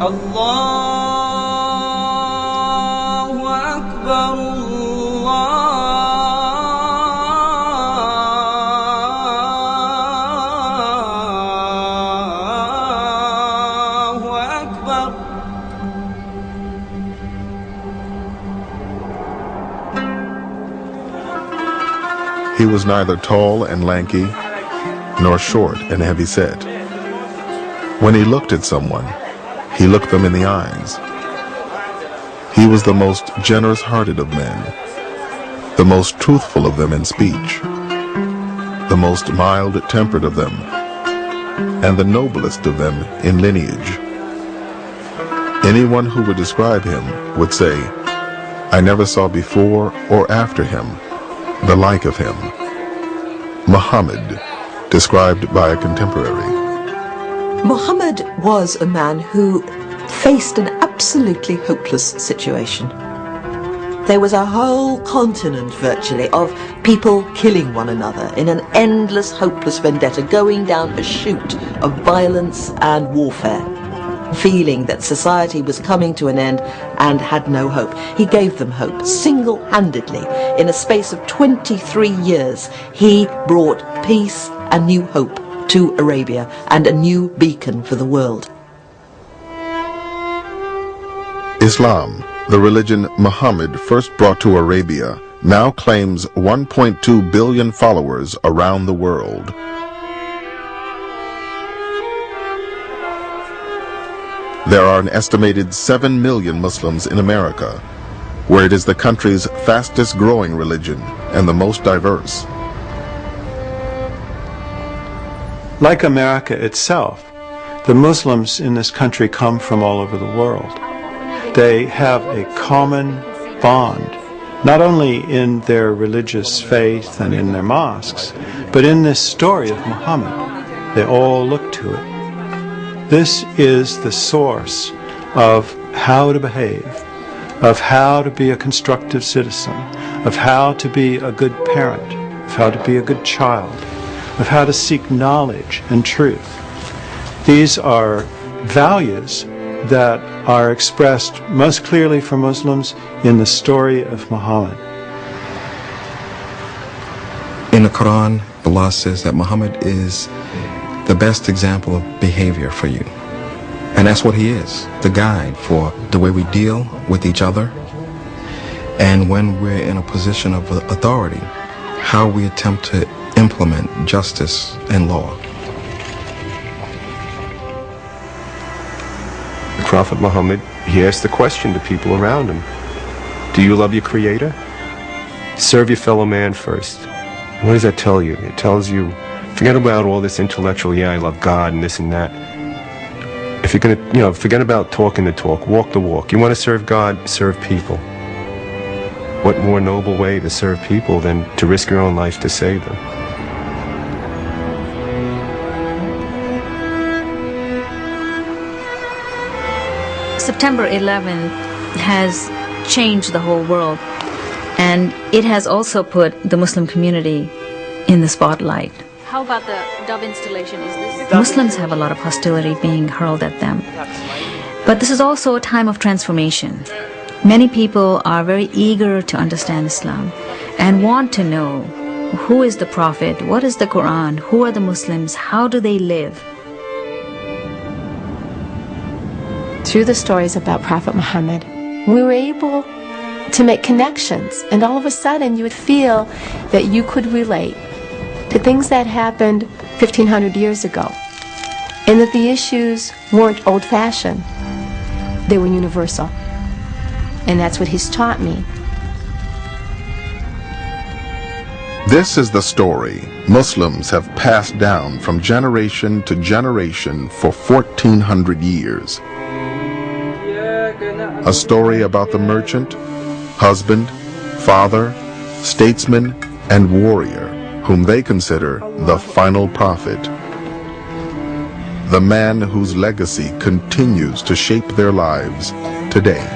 الله أكبر الله أكبر. He was neither tall and lanky, nor short and heavy-set. When he looked at someone, he looked them in the eyes. He was the most generous-hearted of men, the most truthful of them in speech, the most mild-tempered of them, and the noblest of them in lineage. Anyone who would describe him would say, "I never saw before or after him the like of him." Muhammad, described by a contemporary. Muhammad was a man who faced an absolutely hopeless situation. There was a whole continent, virtually, of people killing one another in an endless, hopeless vendetta, going down a chute of violence and warfare, feeling that society was coming to an end and had no hope. He gave them hope, single-handedly. In a space of 23 years, he brought peace and new hope to Arabia and a new beacon for the world. Islam, the religion Muhammad first brought to Arabia, now claims 1.2 billion followers around the world. There are an estimated 7 million Muslims in America, where it is the country's fastest growing religion and the most diverse. Like America itself, the Muslims in this country come from all over the world. They have a common bond, not only in their religious faith and in their mosques, but in this story of Muhammad. They all look to it. This is the source of how to behave, of how to be a constructive citizen, of how to be a good parent, of how to be a good child, of how to seek knowledge and truth. These are values that are expressed most clearly for Muslims in the story of Muhammad. In the Quran, Allah says that Muhammad is the best example of behavior for you. And that's what he is, the guide for the way we deal with each other, and when we're in a position of authority, how we attempt to implement justice and law. The Prophet Muhammad, he asked the question to people around him, do you love your Creator? Serve your fellow man first. What does that tell you? It tells you, forget about all this intellectual, yeah, I love God and this and that. If you're going to, forget about talking the talk, walk the walk. You want to serve God, serve people. What more noble way to serve people than to risk your own life to save them? September 11th has changed the whole world, and it has also put the Muslim community in the spotlight. How about the dove installation? Is this Muslims have a lot of hostility being hurled at them. But this is also a time of transformation. Many people are very eager to understand Islam and want to know who is the Prophet, what is the Quran, who are the Muslims, how do they live. Through the stories about Prophet Muhammad, we were able to make connections, and all of a sudden you would feel that you could relate to things that happened 1,500 years ago, and that the issues weren't old-fashioned, they were universal. And that's what he's taught me. This is the story Muslims have passed down from generation to generation for 1,400 years. A story about the merchant, husband, father, statesman, and warrior whom they consider the final prophet. The man whose legacy continues to shape their lives today.